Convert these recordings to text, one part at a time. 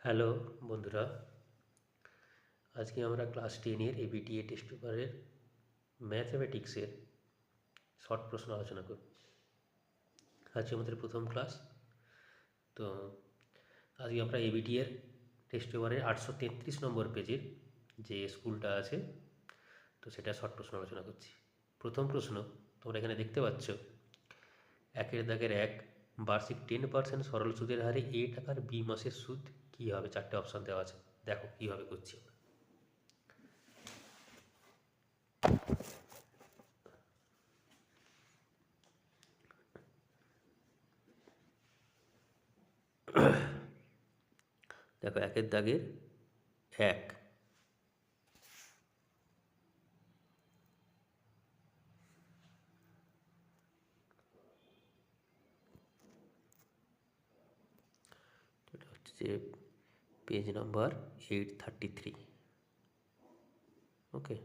Hello বন্ধুরা, আজকে আমরা ক্লাস 10-এর এবিটিএ টেস্ট পেপারের ম্যাথমেটিক্সের শর্ট প্রশ্ন আলোচনা করব। আজকে আমাদের প্রথম ক্লাস। তো আজকে আমরা এবিটিএর টেস্ট পেপারের 833 নম্বর পেজের যে স্কুলটা আছে, তো সেটা শর্ট প্রশ্ন আলোচনা করছি। প্রথম প্রশ্ন তোমরা এখানে দেখতে পাচ্ছ, একের দাগের 1, বার্ষিক 10% সরল সুদের হারে এ টাকার বি মাসের সুদ কী হবে? 4টে অপশান দেওয়া আছে, দেখো কীভাবে করছি আমরা। দেখো একের দাগের 1, এটা হচ্ছে পেজ নাম্বার 833। ওকে,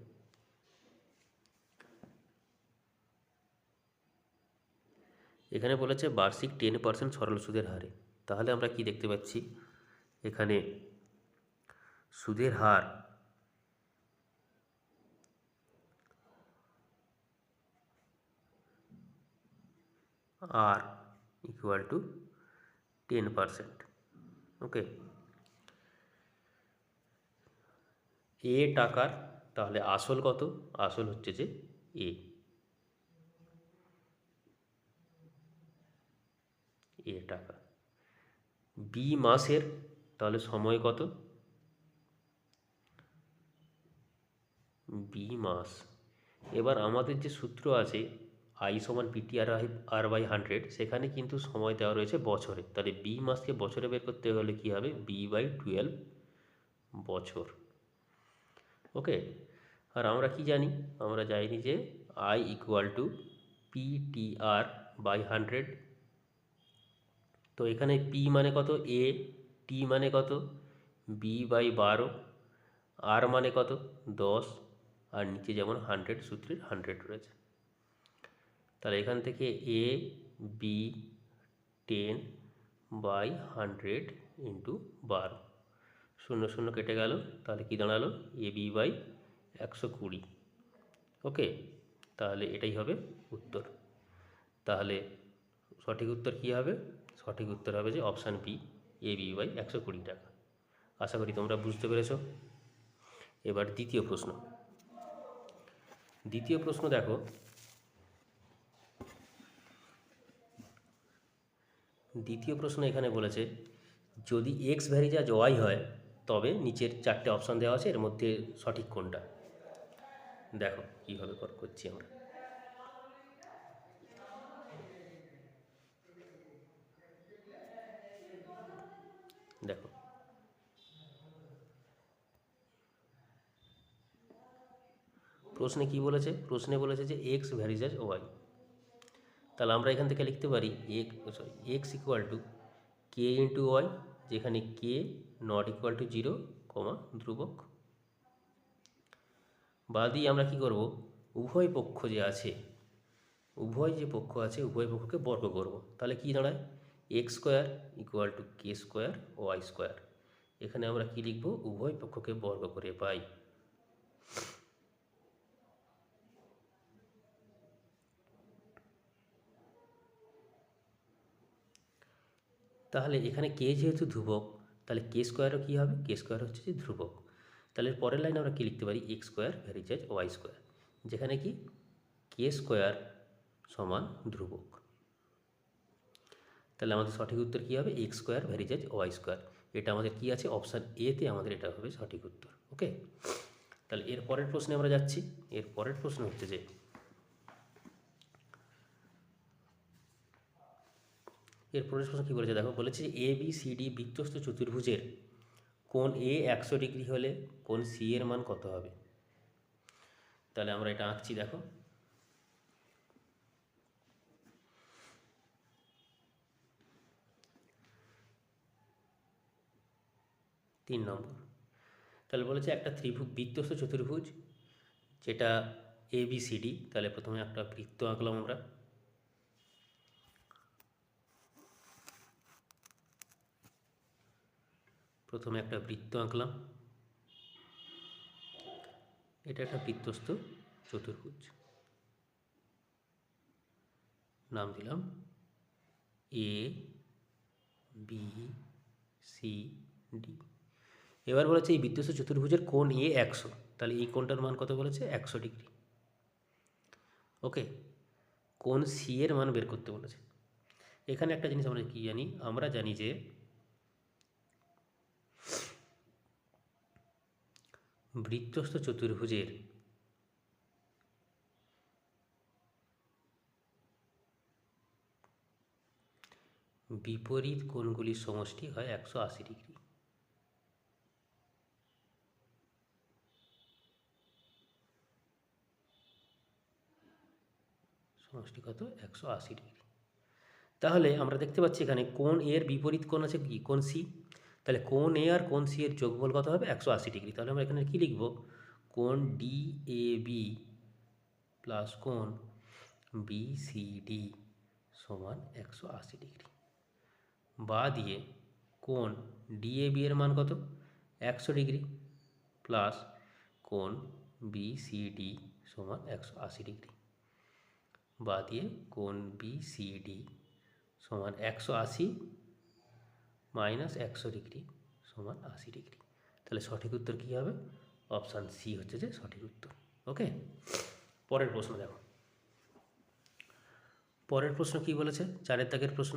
এখানে বলেছে বার্ষিক 10% সরল সুদের হারে। তাহলে আমরা কি দেখতে পাচ্ছি, এখানে সুদের হার আর ইকুয়াল টু 10%। ওকে, এ টাকার, তাহলে আসল কত? আসল হচ্ছে যে এ টাকা। বি মাসের, তাহলে সময় কত? বি মাস। এবার আমাদের যে সূত্র আছে আই সমান পিটি আর বাই 100, সেখানে কিন্তু সময় দেওয়া রয়েছে বছরে। তাহলে বি মাসকে বছরে বের করতে হলে কী হবে? b/12 বছর। ওকে, আর আমরা কি জানি? আমরা জানি যে আই ইকুয়াল টু PTR/100। তো এখানে পি মানে কত? এ। টি মানে কত? b/12। আর মানে কত? 10। আর নিচে যেমন 100, সূত্রের 100 রয়েছে। তাহলে এখান থেকে এ বি 10/100 ইন্টু 12, 0 0 কেটে গেল, তাহলে কি দাঁড়ালো? AB/120। ওকে, তাহলে এটাই হবে উত্তর। তাহলে সঠিক উত্তর কী হবে? সঠিক উত্তর হবে যে অপশান বি, AB/120 টাকা। আশা করি তোমরা বুঝতে পেরেছ। এবার দ্বিতীয় প্রশ্ন। দ্বিতীয় প্রশ্ন দেখো, দ্বিতীয় প্রশ্ন এখানে বলেছে যদি এক্স ভ্যারিজাজ ওয়াই হয় তবে নিচের 4টে অপশান দেওয়া আছে, এর মধ্যে সঠিক কোনটা? দেখো কীভাবে করছি আমরা। দেখো প্রশ্নে কি বলেছে? প্রশ্নে বলেছে যে এক্স ভ্যারিজাজ ওয়াই। তাহলে আমরা এখান থেকে লিখতে পারি x equal to k into y, যেখানে কে নট ইকুয়াল টু 0, ধ্রুবক। বা দিয়ে আমরা কি করব? উভয় পক্ষ যে আছে, উভয় যে পক্ষ আছে, উভয় পক্ষকে বর্গ করব। তাহলে কি দাঁড়ায়? X square equal to k square y square. এখানে আমরা কি লিখব? উভয় পক্ষকে বর্গ করে পাই। তাহলে এখানে কে যেহেতু ধ্রুবক, তাহলে কে স্কোয়ারও কী হবে? কে স্কোয়ার হচ্ছে যে ধ্রুবক। তাহলে পরের লাইনে আমরা কী লিখতে পারি? X square varies as y square, যেখানে কি কে স্কোয়ার সমান ধ্রুবক। তাহলে আমাদের সঠিক উত্তর কী হবে? X square varies as y square. এটা আমাদের কি আছে? অপশান এতে আমাদের এটা হবে সঠিক উত্তর। ওকে, তাহলে এর পরের প্রশ্নে আমরা যাচ্ছি। এর পরের প্রশ্ন হচ্ছে যে এর পরের প্রশ্ন কী বলেছে দেখো, বলেছে যে এ বি সি ডি বৃত্তস্থ চতুর্ভুজের কোণ এ 100 ডিগ্রি হলে কোণ সি এর মান কত হবে? তাহলে আমরা এটা আঁকছি। দেখো তিন নম্বর। তাহলে বলেছে একটা বৃত্তস্থ চতুর্ভুজ যেটা এ বি সি ডি। তাহলে প্রথমে একটা বৃত্ত আঁকলাম আমরা। প্রথমে একটা বৃত্ত আঁকলাম, এটা একটা বৃত্তস্থ চতুর্ভুজ, নাম দিলাম এ বি সি ডি। এবার বলেছে এই বৃত্তস্থ চতুর্ভুজের কোণ এ 100, তাহলে এই কোণটার মান কত বলেছে? 100 ডিগ্রি। ওকে, কোণ সি এর মান বের করতে বলেছে। এখানে একটা জিনিস আমরা কি জানি, আমরা জানি যে বৃত্তস্থ চতুর্ভুজের বিপরীত কোণগুলির সমষ্টি হয় 180 ডিগ্রি। সমষ্টি কত? 180 ডিগ্রি। তাহলে আমরা দেখতে পাচ্ছি এখানে কোণ এর বিপরীত কোণ আছে কি? কোণ সি। তাহলে কোণ এ আর কোণ সি এর যোগফল কত হবে? 180 ডিগ্রি। তাহলে আমরা এখানে কি লিখব? কোণ ডি এ বি প্লাস কোণ বি সি ডি সমান 180 ডিগ্রি। বা দিয়ে কোণ ডি এ বি এর মান কত? 100 ডিগ্রি প্লাস কোণ বি সি ডি সমান 180 ডিগ্রি। বা দিয়ে কোণ বি সি ডি সমান 180 মাইনাস 100 ডিগ্রি সমান 80 ডিগ্রি। তাহলে সঠিক উত্তর কী হবে? অপশান সি হচ্ছে যে সঠিক উত্তর। ওকে, পরের প্রশ্ন দেখো। পরের প্রশ্ন কি বলেছে? 4 দাগের প্রশ্ন।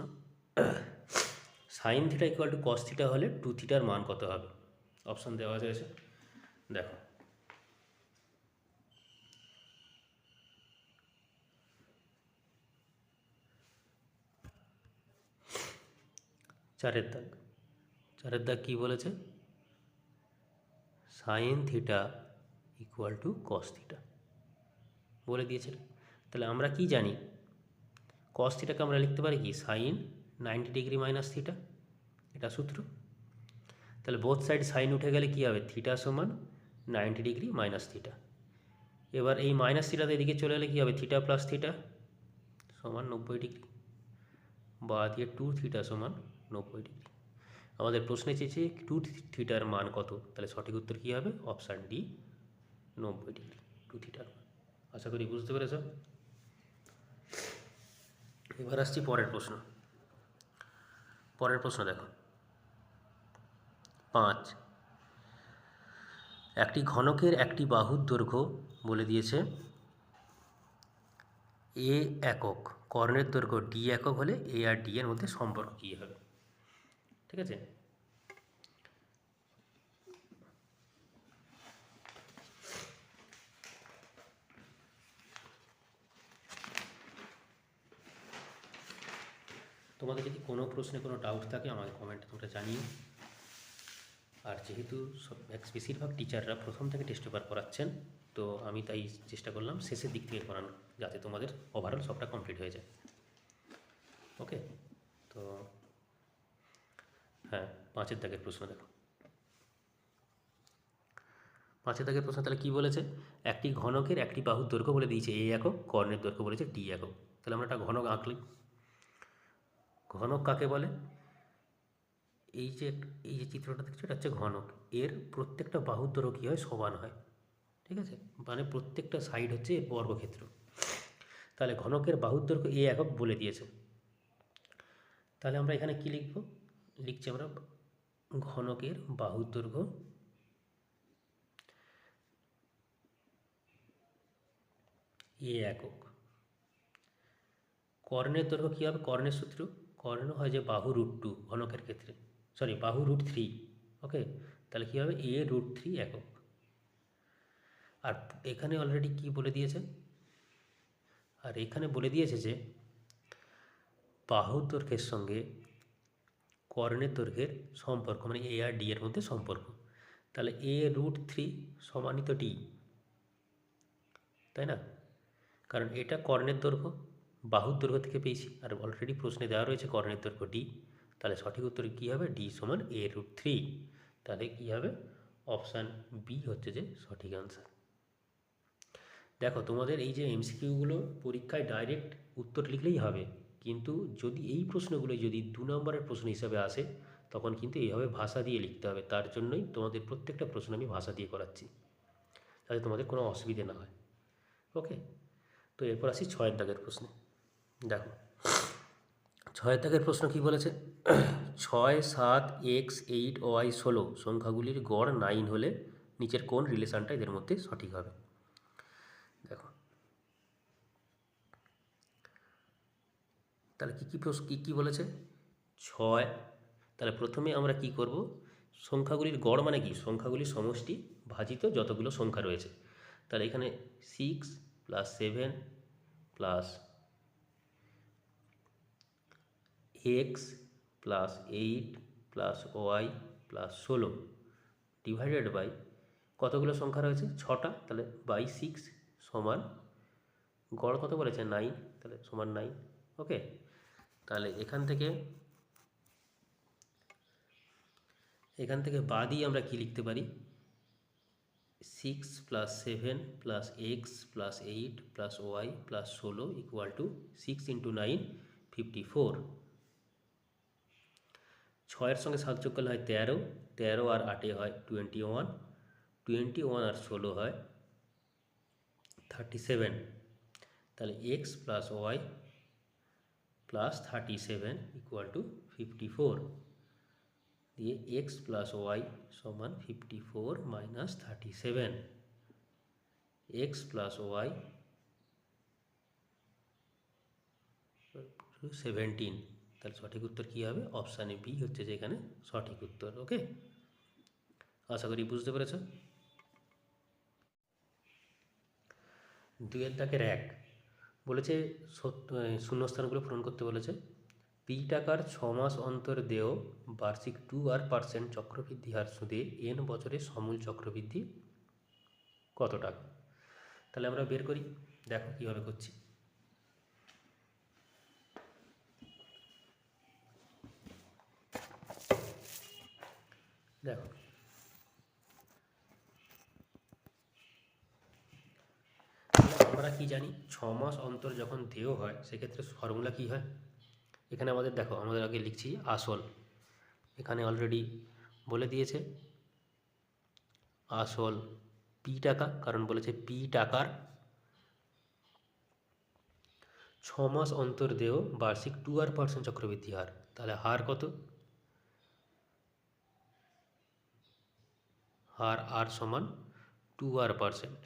Sine theta equal to cos theta হলে 2 থিটার মান কত হবে? অপশান দেওয়া হয়েছে, দেখো। চারের দাগ কী বলেছে? Sine theta equal to cos theta বলে দিয়েছে। তাহলে আমরা কি জানি? কস থিটাকে আমরা লিখতে পারি কি? সাইন 90 ডিগ্রি মাইনাস থিটা, এটা সূত্র। তাহলে বোথ সাইড সাইন উঠে গেলে কী হবে? থিটা সমান 90 ডিগ্রি মাইনাস থিটা। এবার এই মাইনাস থিটাতে এদিকে চলে গেলে কী হবে? থিটা প্লাস থিটা সমান 90 ডিগ্রি। বা দিয়ে 2 থিটা সমান 90 ডিগ্রি। আমাদের প্রশ্নে চেয়েছে 2 থিটার মান কত? তাহলে সঠিক উত্তর কী হবে? অপশান ডি, 90 ডিগ্রি 2 থিটার মান। আশা করি বুঝতে পেরেছ। এবার আসছি পরের প্রশ্ন। দেখো 5, একটি ঘনকের একটি বাহুর দৈর্ঘ্য বলে দিয়েছে এ একক, কর্ণের দৈর্ঘ্য ডি একক হলে এ আর ডি এর মধ্যে সম্পর্ক কী হবে? ঠিক আছে, তোমাদের যদি কোনো প্রশ্নে কোনো ডাউট থাকে আমাকে কমেন্টে তোমরা জানিও। আর যেহেতু বেশিরভাগ টিচাররা প্রথম থেকে টেস্ট পেপার করাচ্ছেন, তো আমি তাই চেষ্টা করলাম শেষের দিক থেকে করানোর, যাতে তোমাদের ওভারঅল সবটা কমপ্লিট হয়ে যায়। ওকে, তো হ্যাঁ, 5 দাগের প্রশ্ন দেখো। 5 দাগের প্রশ্ন তাহলে কী বলেছে? একটি ঘনকের একটি বাহুর দৈর্ঘ্য বলে দিয়েছে এ একক, কর্ণের দৈর্ঘ্য বলেছে ডি একক। তাহলে আমরা একটা ঘনক আঁকলি। ঘনক কাকে বলে? এই যে চিত্রটা দেখছো, এটা হচ্ছে ঘনক। এর প্রত্যেকটা বাহুর দৈর্ঘ্য কী হয়? সমান হয়। ঠিক আছে, মানে প্রত্যেকটা সাইড হচ্ছে বর্গক্ষেত্র। তাহলে ঘনকের বাহুর দৈর্ঘ্য এ একক বলে দিয়েছে। তাহলে আমরা এখানে কি লিখব? লিখছি আমরা ঘনকের বাহুর দৈর্ঘ্য এ একক। কর্ণের দৈর্ঘ্য কী হবে? কর্ণের সূত্র, কর্ণ হয় যে বাহু √2 ঘনকের ক্ষেত্রে, সরি বাহু √3। ওকে, তাহলে কী হবে? এ √3 একক। আর এখানে অলরেডি কি বলে দিয়েছে? আর এখানে বলে দিয়েছে যে বাহুর দৈর্ঘ্যের সঙ্গে কর্ণের দৈর্ঘ্যের সম্পর্ক, মানে এ আর ডি এর মধ্যে সম্পর্ক। তাহলে এ √3 সমানিত ডি, তাই না? কারণ এটা কর্ণের দৈর্ঘ্য, বাহুর দৈর্ঘ্য থেকে পেয়েছি, আর অলরেডি প্রশ্নে দেওয়া রয়েছে কর্ণের দৈর্ঘ্য ডি। তাহলে সঠিক উত্তর কী হবে? ডি সমান এ √3। তাহলে কী হবে? অপশান বি হচ্ছে যে সঠিক আনসার। দেখো, তোমাদের এই যে এমসিকিউগুলো পরীক্ষায় ডাইরেক্ট উত্তর লিখলেই হবে, কিন্তু যদি এই প্রশ্নগুলো যদি 2 নম্বরের প্রশ্ন হিসাবে আসে, তখন কিন্তু এইভাবে ভাষা দিয়ে লিখতে হবে। তার জন্যই তোমাদের প্রত্যেকটা প্রশ্ন আমি ভাষা দিয়ে করাচ্ছি, যাতে তোমাদের কোনো অসুবিধে না হয়। ওকে, তো এরপর আসি 6 দাগের প্রশ্নে। দেখো 6 দাগের প্রশ্ন কি বলেছে, 6, 7, x, 8, y, 16 সংখ্যাগুলির গড় 9 হলে নিচের কোন রিলেশনটা এদের মধ্যে সঠিক হবে। দেখো তাহলে কী বলেছে, 6, তাহলে প্রথমে আমরা কি করব, সংখ্যাগুলির গড় মানে কি, সংখ্যাগুলির সমষ্টি ভাজিত যতগুলো সংখ্যা রয়েছে। তাহলে এখানে 6 + 7 + x + 8 + y + 16 ডিভাইডেড বাই কতগুলো সংখ্যা রয়েছে, 6টা, তাহলে বাই 6 সমান গড় কত বলেছে 9, তাহলে সমান 9। ওকে, তাহলে এখান থেকে বাদই আমরা কি লিখতে পারি, 6 + 7 + x + 8 + y + 16 = 6 × 9 54। 6-এর সঙ্গে 7 যোগ করলে হয় 13, 13 আর 8 হয় 21, 21 আর 16 হয় 37। তাহলে x + y + 37 = 54, দিয়ে x + y সমান 54 - 37, x + y 17। তাহলে সঠিক উত্তর কী হবে, অপশানে বি হচ্ছে যে এখানে সঠিক উত্তর। ওকে, আশা করি বুঝতে পেরেছ। 2 দাগের 1 বলেছে শূন্যস্থানগুলো পূরণ করতে বলেছে। পি টাকার 6 মাস অন্তর দেয় বার্ষিক 2% চক্রবৃদ্ধি হার সুদে n বছরে সমূল চক্রবৃদ্ধি কত টাকা। তাহলে আমরা বের করি, দেখো কীভাবে করছি। দেখো আমরা কি জানি, 6 মাস অন্তর যখন দেয় হয় সেক্ষেত্রে ফর্মুলা কি হয়। এখানে আমাদের দেখো, আমাদের আগে লিখছি আসল, এখানে অলরেডি বলে দিয়েছে আসল পি টাকা, কারণ বলেছে পি টাকার 6 মাস অন্তর দেয় বার্ষিক 2% চক্রবৃদ্ধি হার। তাহলে হার কত, হার আর সমান 2%,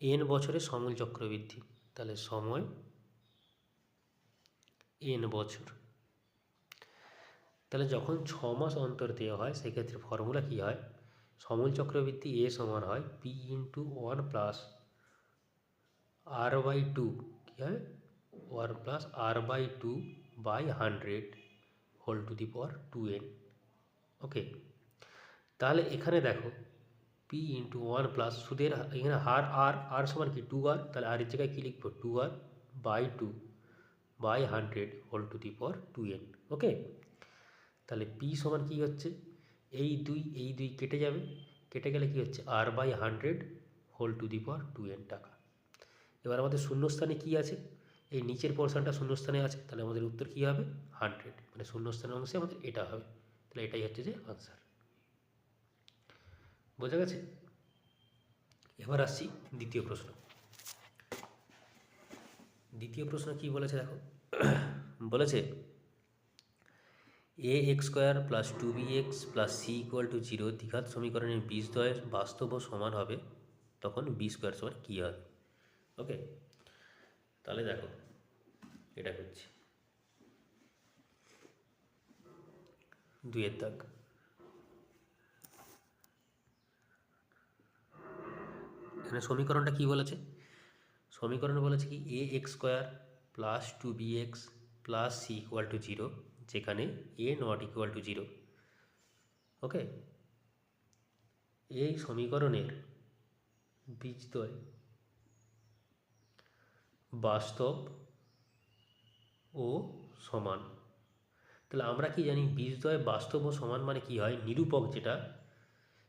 n বছরে সমূল চক্রবৃদ্ধি, তাহলে সময় n বছর। তাহলে যখন 6 মাস অন্তর দেওয়া হয় সেক্ষেত্রে ফর্মুলা কী হয়, সমূল চক্রবৃদ্ধি এ সমান হয় p × 1 + r/2, কী হয় 1 + r/2/100 whole to the power 2n। ওকে, তাহলে এখানে দেখো p × 1 + সুদের এখানে হার আর সমান কি 2r, তাহলে আর এর জায়গায় কী লিখবো 2r/2/100 whole to the power 2n। ওকে, তাহলে p সমান কী হচ্ছে, এই দুই কেটে যাবে, কেটে গেলে কি হচ্ছে r/100 whole to the power 2n টাকা। এবার আমাদের শূন্যস্থানে কি আছে, এই নিচের পোর্শনটা শূন্যস্থানে আছে, তাহলে আমাদের উত্তর কী হবে 100, মানে শূন্যস্থানের অংশে আমাদের এটা হবে। তাহলে এটাই হচ্ছে যে আনসার। বোঝা গেছে। এবার আসছি দ্বিতীয় প্রশ্ন। দ্বিতীয় প্রশ্ন কি বলেছে দেখো, বলেছে ax² + 2bx + c = 0 দ্বিঘাত সমীকরণের বীজদ্বয় বাস্তব ও সমান হবে, তখন b² সমান কী হবে। ওকে, তাহলে দেখো এটা করছি, 2 দাগ। এখানে সমীকরণটা কি বলেছে, সমীকরণ বলেছে কি ax² + 2bx + c = 0, যেখানে a ≠ 0। ওকে, এই সমীকরণের বীজদ্বয় বাস্তব ও সমান। তাহলে আমরা কি জানি, বীজদ্বয় বাস্তব ও সমান মানে কি হয়, নিরূপক যেটা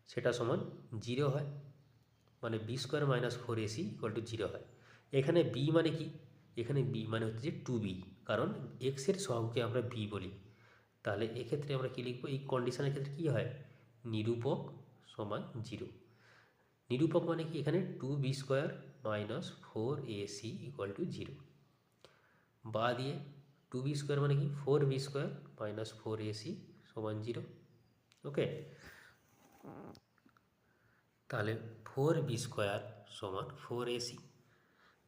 সেটা সমান 0 হয়, মানে b² - 4ac = 0 হয়। এখানে b মানে কি, এখানে b মানে হচ্ছে যে 2b, কারণ x এর সহগকে আমরা b বলি। তাহলে এক্ষেত্রে আমরা কী লিখব, এই কন্ডিশনের ক্ষেত্রে কী হয়, নিরূপক সমান 0। নিরূপক মানে কি, এখানে 2b² - 4ac = 0, বা দিয়ে 2b² মানে কি 4b² - 4ac = 0। ওকে, তাহলে 4b² = 4ac।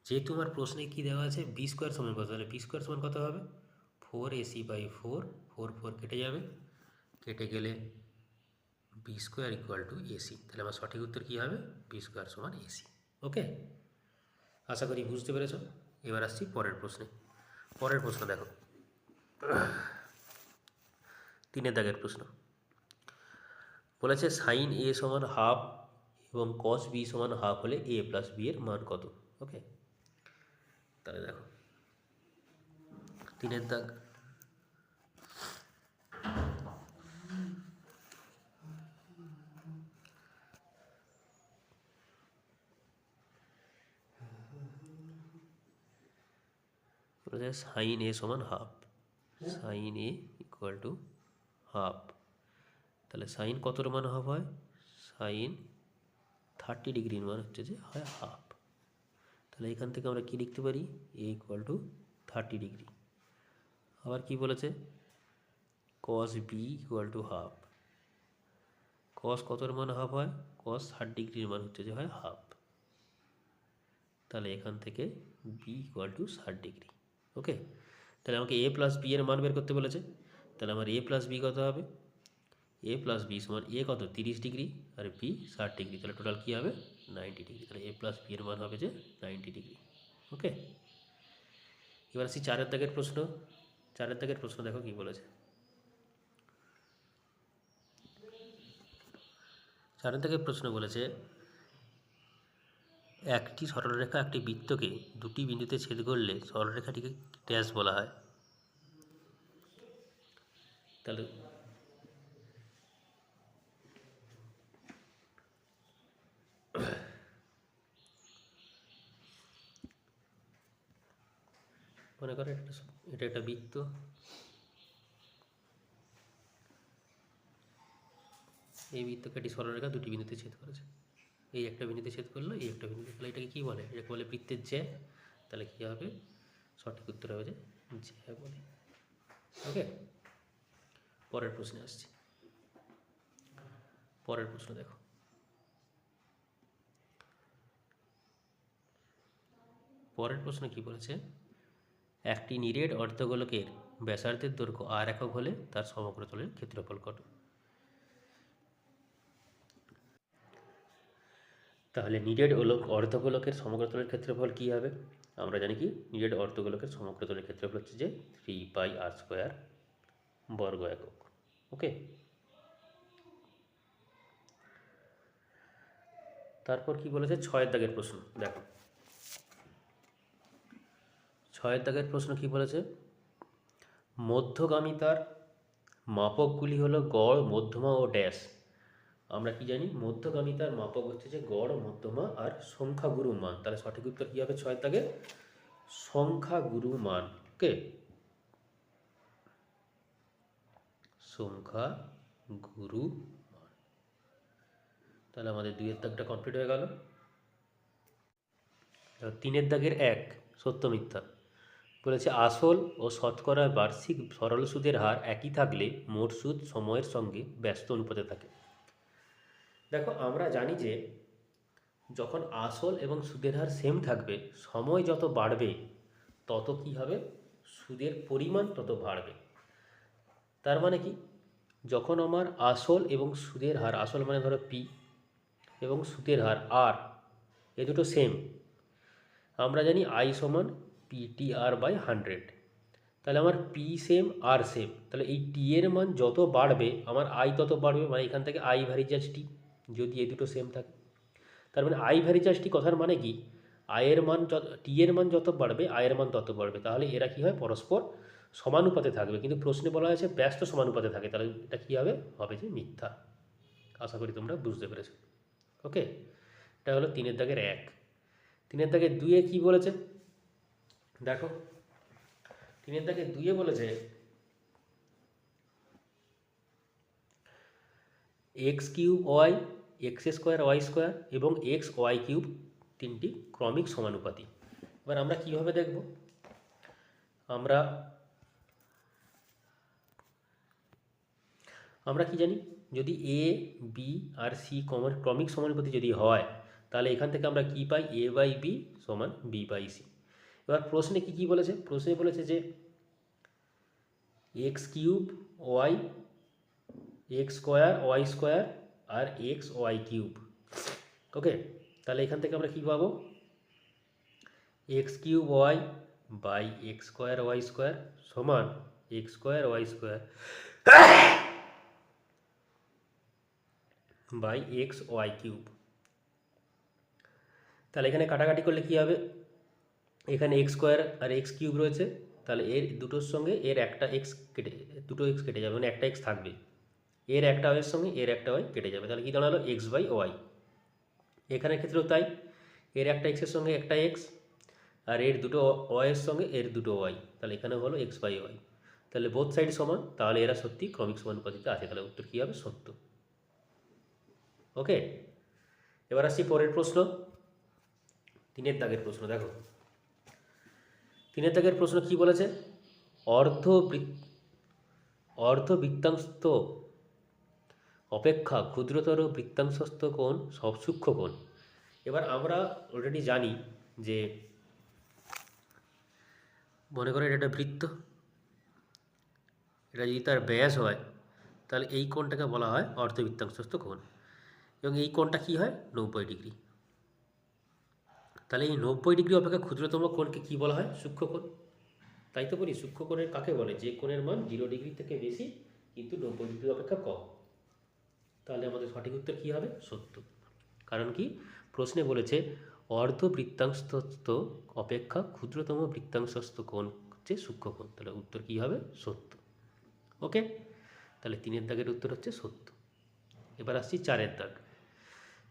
যেহেতু আমার প্রশ্নে কি দেওয়া আছে, b² সমান কত, তাহলে b² সমান কত হবে, 4ac/4, 4 4 কেটে যাবে, কেটে গেলে b² = ac। তাহলে আমার সঠিক উত্তর কী হবে, b² = ac। ওকে, আশা করি বুঝতে পেরেছ। এবার আসছি পরের প্রশ্নে। পরের প্রশ্ন দেখো, 3 দাগের প্রশ্ন বলেছে sin a = ½ এবং cos b = ½ হলে a + b এর মান কত। ওকে, তাহলে দেখো 3 দাগ, sin a = ½, sin a = ½। তাহলে সাইন কতর মান হাফ হয়, সাইন 30 ডিগ্রির মান হচ্ছে যে হয় হাফ। তাহলে এখান থেকে আমরা কি লিখতে পারি, a = 30 ডিগ্রি। আবার কি বলেছে, cos b = হাফ, cos কতর মান হাফ হয়, cos 60 ডিগ্রির মান হচ্ছে যে হয় হাফ। তাহলে এখান থেকে b = 60 ডিগ্রি। ওকে, তাহলে আমাকে a + b এর মান বের করতে বলেছে। তাহলে আমার a + b কত হবে, a + b = a কত 30 ডিগ্রি আর b 60 ডিগ্রি, তাহলে টোটাল কী হবে 90 ডিগ্রি। তাহলে a + b এর মান হবে যে 90 ডিগ্রি। ওকে, এবার আসি 4 দাগের প্রশ্ন। 4 দাগের প্রশ্ন দেখো কি বলেছে। 4 দাগের প্রশ্ন বলেছে, একটি সরলরেখা একটি বৃত্তকে দুটি বিন্দুতে ছেদ করলে সরলরেখাটিকে ড্যাশ বলা হয়। তাহলে মনে করো এটা একটা বৃত্ত, এই বৃত্তকে একটি সরলরেখা দুটি বিন্দুতে ছেদ করেছে। এই একটা বিন্দুতে ছেদ করলো, এই একটা বিন্দুতে, তাহলে এটাকে কী বলে, এটাকে বলে বৃত্তের জ্যা। তাহলে কী হবে, সঠিক উত্তর হবে যে জ্যা বলে। ওকে, পরের প্রশ্নে আসছি। পরের প্রশ্ন দেখো, পরের প্রশ্ন কি বলেছে, একটি নিরেট অর্ধগোলকের ব্যাসার্ধের দৈর্ঘ্য r একক হলে তার সমগ্রতলের ক্ষেত্রফল কত। তাহলে নিরেট অর্ধগোলকের সমগ্রতলের ক্ষেত্রফল কী হবে, আমরা জানি কি নিরেট অর্ধগোলকের সমগ্রতলের ক্ষেত্রফল হচ্ছে যে 3πr² বর্গ একক। ওকে, তারপর কি বলেছে 6 দাগের প্রশ্ন দেখো। 6 দাগের প্রশ্ন কি বলেছে, মধ্যগামিতার মাপকগুলি হলো গড়, মধ্যমা ও ড্যাশ। আমরা কি জানি, মধ্যগামিতার মাপক হচ্ছে যে গড়, মধ্যমা আর সংখ্যাগুরু মান। তাহলে সঠিক উত্তর কী হবে 6 দাগের, সংখ্যাগুরু মান। ওকে, সংখ্যাগুরু মান। তাহলে আমাদের 2 দাগটা কমপ্লিট হয়ে গেল। 3 দাগের 1 সত্য মিথ্যা বলেছে, আসল ও শতকরা বার্ষিক সরল সুদের হার একই থাকলে মোট সুদ সময়ের সঙ্গে ব্যস্ত অনুপাতে থাকে। দেখো আমরা জানি যে যখন আসল এবং সুদের হার সেম থাকবে, সময় যত বাড়বে তত কি হবে, সুদের পরিমাণ তত বাড়বে। তার মানে কি, যখন আমার আসল এবং সুদের হার, আসল মানে ধরো পি এবং সুদের হার আর, এ দুটো সেম, আমরা জানি আই সমান PTR/100। তাহলে আমার পি সেম আর সেম, তাহলে এই টি এর মান যত বাড়বে আমার আই তত বাড়বে, মানে এখান থেকে আই ভ্যারিজাস টি, যদি এই দুটো সেম থাকে। তার মানে আই ভ্যারিজাস টি কথার মানে কি, আয়ের মান যত, টি এর মান যত বাড়বে আয়ের মান তত বাড়বে। তাহলে এরা কি হয়, পরস্পর সমানুপাতে থাকবে। কিন্তু প্রশ্নে বলা হয়েছে ব্যস্ত সমানুপাতে থাকে, তাহলে এটা কী হবে, হবে যে মিথ্যা। আশা করি তোমরা বুঝতে পেরেছো। ওকে, এটা হলো 3 দাগের 1। 3 দাগের 2 কি বলেছে দেখো, 3 দাগের 2 বলেছে, x cube y, x square y square এবং এক্স ওয়াই কিউব তিনটি ক্রমিক সমানুপাতি। এবার আমরা কীভাবে দেখব? আমরা কি জানি, যদি এ বি আর সি ক্রমিক সমানুপাতি যদি হয়, তাহলে এখান থেকে আমরা কি পাই? এ বাই বি সমান বি বাই সি। এবার প্রশ্নে কি বলেছে? প্রশ্নে বলেছে যে x cube y, x square y square আর এক্স ওয়াই কিউব। ওকে, তাহলে এখান থেকে আমরা কি পাবো? X cube y by x square y square সমান x square y square by x y cube. তাহলে এখানে কাটাকাটি করলে কি হবে? এখানে এক্স স্কোয়ার আর এক্স কিউব রয়েছে, তাহলে এর দুটোর সঙ্গে এর একটা এক্স দুটো এক্স কেটে যাবে, মানে একটা এক্স থাকবে। এর একটা ওয়াইয়ের সঙ্গে এর একটা ওয়াই কেটে যাবে, তাহলে কি দাঁড়ালো? X by y. এখানের ক্ষেত্রেও তাই, এর একটা এক্সের সঙ্গে একটা এক্স আর এর দুটো ওয়াইয়ের সঙ্গে এর দুটো ওয়াই, তাহলে এখানে হলো এক্স বাই ওয়াই। তাহলে বোথ সাইড সমান, তাহলে এরা সত্যি ক্রমিক সমানুপাতিতে আছে, তাহলে উত্তর কী হবে? সত্য। ওকে, এবার আসছি পরের প্রশ্ন, 3 দাগের প্রশ্ন। দেখো 3 দাগের প্রশ্ন কি বলেছে? অর্ধবৃত্তাংশ অপেক্ষা ক্ষুদ্রতর বৃত্তাংশস্থ কোণ সব সূক্ষ্ম কোণ। এবার আমরা অলরেডি জানি যে, মনে করো এটা একটা বৃত্ত, এটা যদি তার ব্যাস হয় তাহলে এই কোণটাকে বলা হয় অর্ধবৃত্তাংশস্থ কোণ, এবং এই কোণটা কি হয়? 90 ডিগ্রি। তাহলে এই 90 ডিগ্রি অপেক্ষা ক্ষুদ্রতম কোণকে কি বলা হয়? সূক্ষ্ম কোণ। তাই তো বলি, সূক্ষ্ম কোণের কাকে বলে? যে কোণের মান 0 ডিগ্রি থেকে বেশি কিন্তু 90 ডিগ্রি অপেক্ষা কম। তাহলে আমাদের সঠিক উত্তর কী হবে? সত্য। কারণ কি? প্রশ্নে বলেছে অর্ধবৃত্তাংশস্থ অপেক্ষা ক্ষুদ্রতম বৃত্তাংশস্থ কোণ হচ্ছে সূক্ষ্ম কোণ, তাহলে উত্তর কী হবে? সত্য। ওকে, তাহলে 3 দাগের উত্তর হচ্ছে সত্য। এবার আসছি 4 দাগ।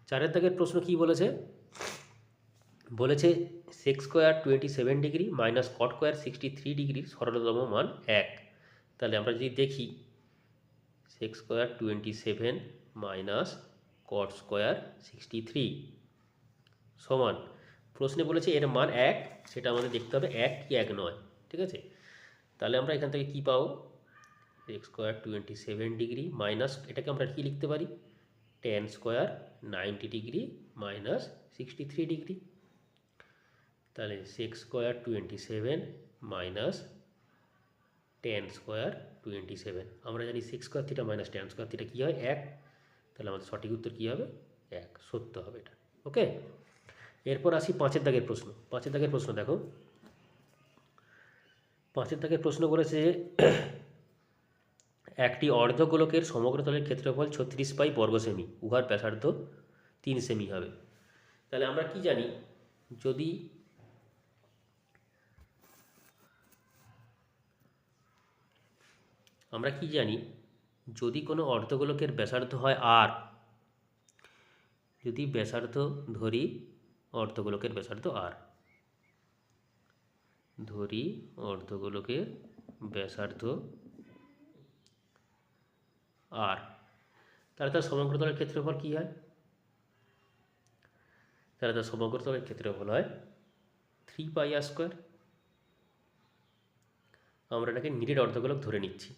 4 দাগের প্রশ্ন কি বলেছে? বলেছে sec square 27 degree minus cot square 63 ডিগ্রির সরলতম মান 1। তাহলে আমরা যদি দেখি, sec square 27 minus cot square 63 সমান, প্রশ্নে বলেছে এর মান 1, সেটা আমাদের দেখতে হবে 1 কি 1 নয়। ঠিক আছে, তাহলে আমরা এখান থেকে কি পাবো? সেক স্কোয়ার 27 ডিগ্রি মাইনাস, এটাকে আমরা কি লিখতে পারি? tan square 90 degree minus 63 degree. তাহলে sec square 27 minus tan square 27, আমরা জানি sec square theta minus tan square theta কী হয়? 1। তাহলে আমাদের সঠিক উত্তর কী হবে? 1, সত্য হবে এটা। ওকে, এরপর আসি 5 দাগের প্রশ্ন। 5 দাগের প্রশ্ন দেখো, 5 দাগের প্রশ্ন বলেছে একটি অর্ধগোলকের সমগ্রতলের ক্ষেত্রফল 36 পাই বর্গ সেমি, উহার ব্যাসার্ধ 3 সেমি হবে। তাহলে আমরা কি জানি, যদি যদি কোনো অর্ধগোলকের ব্যাসার্ধ হয় আর, যদি ব্যাসার্ধ ধরি, অর্ধগোলকের ব্যাসার্ধ আর, ধরি অর্ধগোলকের ব্যাসার্ধ আর, তাহলে তার সমগ্রতলের ক্ষেত্রফল কী হয়? তাহলে তার সমগ্রতলের ক্ষেত্রফল হয় 3 পাই আর স্কোয়ার। আমরা এটাকে নিরেট অর্ধগোলক ধরে নিচ্ছি।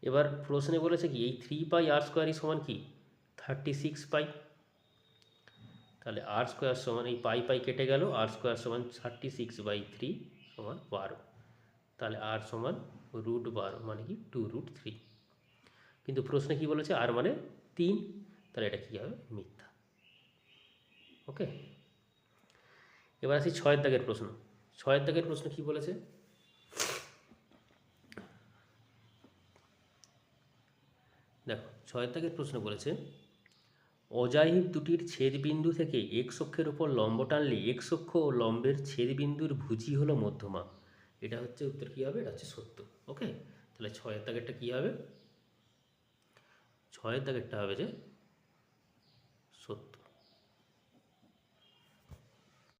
এবার প্রশ্নে বলেছে কি, এই 3 পাই আর স্কোয়ারই সমান কি? 36 পাই। তাহলে আর স্কোয়ার সমান, এই পাই পাই কেটে গেল, আর স্কোয়ার সমান 36/3 সমান 12। তাহলে আর সমান √12 মানে কি 2√3। কিন্তু প্রশ্নে কি বলেছে? আর মানে 3, তাহলে এটা কী হবে? মিথ্যা। ওকে, এবার আসি 6 দাগের প্রশ্ন। 6 দাগের প্রশ্ন কি বলেছে? দেখো 6 দাগের প্রশ্ন বলেছে অজাহিব দুটির ছেদবিন্দু থেকে এক্স অক্ষের উপর লম্ব টানলে এক্স অক্ষ ও লম্বের ছেদবিন্দুর ভুজি হলো মধ্যমা। এটা হচ্ছে উত্তর কী হবে? এটা হচ্ছে সত্য। ওকে, তাহলে 6 দাগেরটা কী হবে? 6 দাগেরটা হবে যে